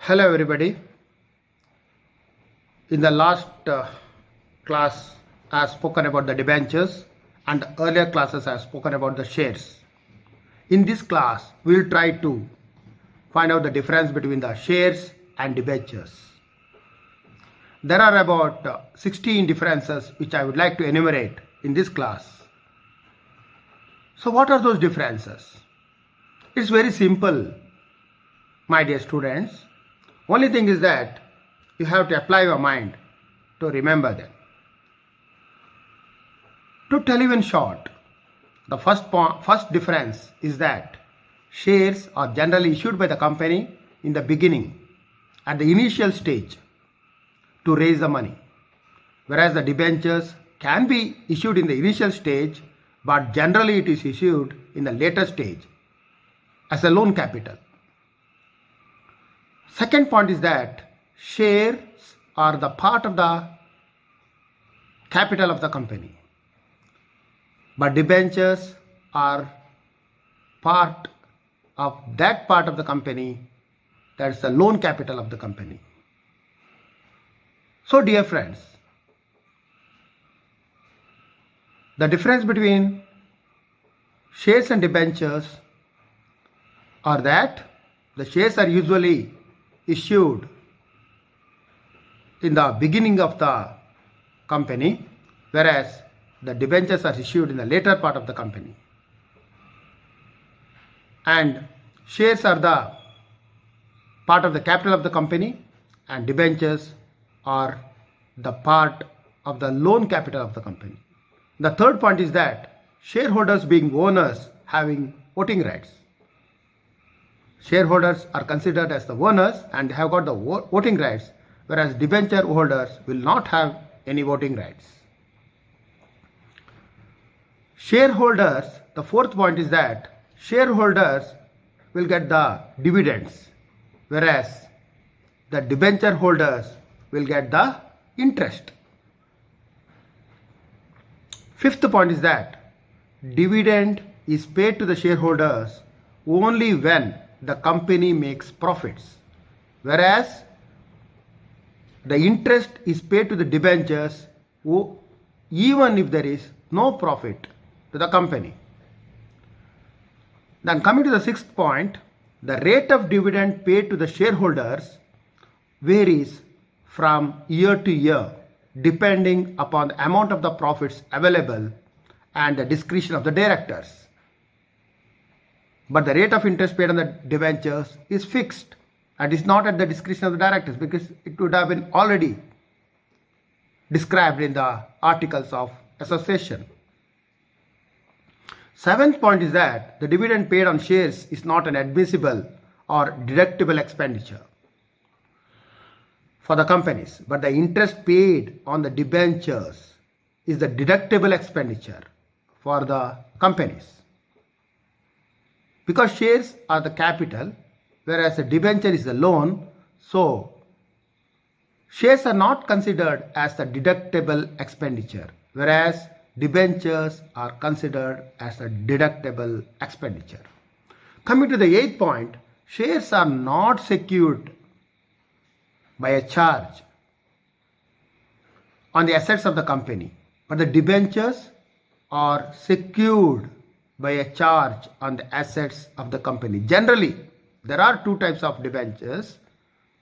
Hello everybody. In the last class I have spoken about the debentures and earlier classes I have spoken about the shares. In this class we will try to find out the difference between the shares and debentures. There are about 16 differences which I would like to enumerate in this class. So what are those differences? It's very simple, my dear students. Only thing is that you have to apply your mind to remember them. To tell you in short, the first difference is that shares are generally issued by the company in the beginning, at the initial stage, to raise the money, whereas the debentures can be issued in the initial stage, but generally it is issued in the later stage as a loan capital. Second point is that shares are the part of the capital of the company, but debentures are part of that part of the company that is the loan capital of the company. So dear friends, the difference between shares and debentures are that the shares are usually issued in the beginning of the company, whereas the debentures are issued in the later part of the company. And shares are the part of the capital of the company, and debentures are the part of the loan capital of the company. The third point is that shareholders being owners having voting rights. Shareholders are considered as the owners and have got the voting rights, whereas debenture holders will not have any voting rights. Shareholders, the fourth point is that shareholders will get the dividends, whereas the debenture holders will get the interest. Fifth point is that dividend is paid to the shareholders only when the company makes profits, whereas the interest is paid to the debentures even if there is no profit to the company. Then coming to the sixth point, the rate of dividend paid to the shareholders varies from year to year depending upon the amount of the profits available and the discretion of the directors. But the rate of interest paid on the debentures is fixed and is not at the discretion of the directors, because it would have been already described in the articles of association. Seventh point is that the dividend paid on shares is not an admissible or deductible expenditure for the companies, but the interest paid on the debentures is the deductible expenditure for the companies. Because shares are the capital, whereas a debenture is the loan, so shares are not considered as the deductible expenditure, whereas debentures are considered as a deductible expenditure. Coming to the eighth point, shares are not secured by a charge on the assets of the company, but the debentures are secured by a charge on the assets of the company. Generally, there are two types of debentures,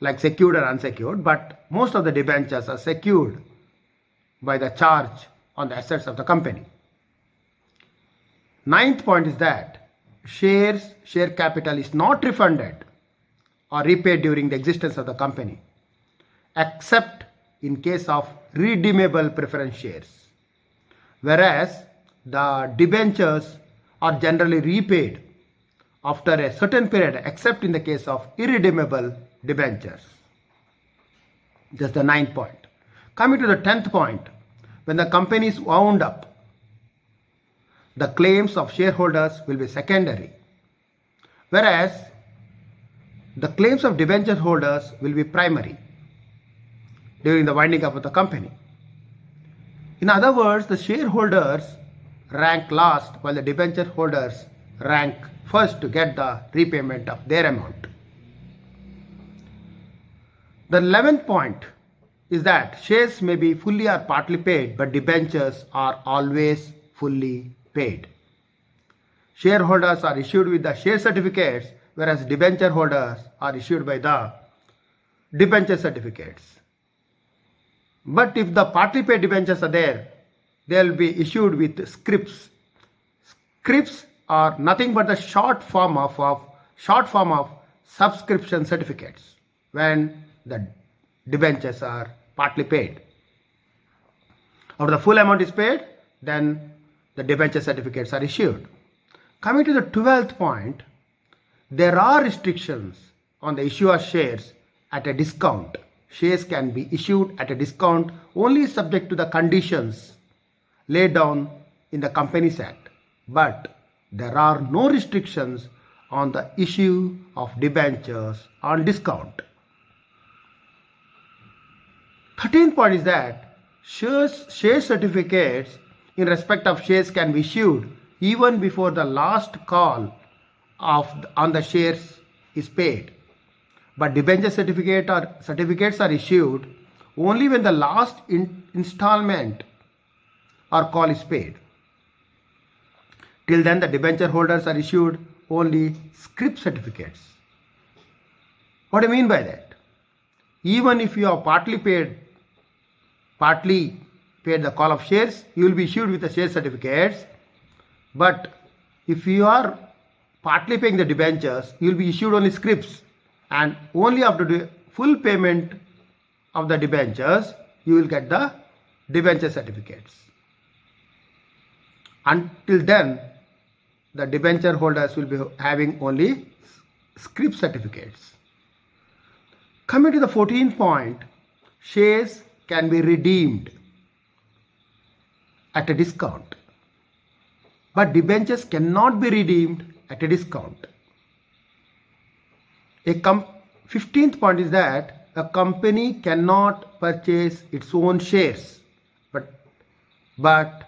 like secured and unsecured, but most of the debentures are secured by the charge on the assets of the company. Ninth point is that share capital is not refunded or repaid during the existence of the company, except in case of redeemable preference shares, whereas the debentures are generally repaid after a certain period, except in the case of irredeemable debentures. That's the ninth point. Coming to the 10th point, when the company is wound up, the claims of shareholders will be secondary, whereas the claims of debenture holders will be primary during the winding up of the company. In other words, the shareholders rank last while the debenture holders rank first to get the repayment of their amount. The 11th point is that shares may be fully or partly paid, but debentures are always fully paid. Shareholders are issued with the share certificates, whereas debenture holders are issued by the debenture certificates. But if the partly paid debentures are there, they will be issued with scrips. Scrips are nothing but the short form of subscription certificates when the debentures are partly paid. After the full amount is paid, then the debenture certificates are issued. Coming to the 12th point, there are restrictions on the issue of shares at a discount. Shares can be issued at a discount only subject to the conditions laid down in the Companies Act. But there are no restrictions on the issue of debentures on discount. 13th point is that share certificates in respect of shares can be issued even before the last call on the shares is paid. But debenture certificates are issued only when the last installment or call is paid. Till then, the debenture holders are issued only scrip certificates. What do I mean by that? Even if you have partly paid the call of shares, you will be issued with the share certificates. But if you are partly paying the debentures, you will be issued only scrips, and only after the full payment of the debentures, you will get the debenture certificates. Until then, the debenture holders will be having only scrip certificates. Coming to the 14th point, shares can be redeemed at a discount, but debentures cannot be redeemed at a discount. 15th point is that a company cannot purchase its own shares, but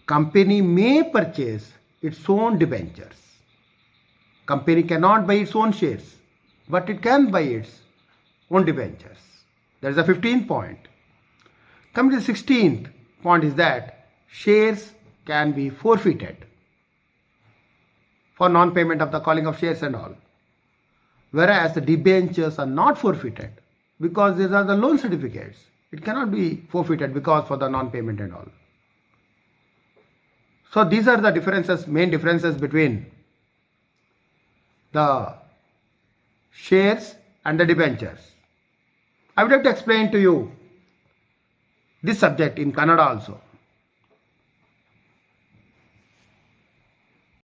company may purchase its own debentures. Company cannot buy its own shares, but it can buy its own debentures. That is the 15th point. Coming to the 16th point is that shares can be forfeited for non-payment of the calling of shares and all. Whereas the debentures are not forfeited because these are the loan certificates. It cannot be forfeited because for the non-payment and all. So these are the main differences between the shares and the debentures. I would like to explain to you this subject in Kannada also.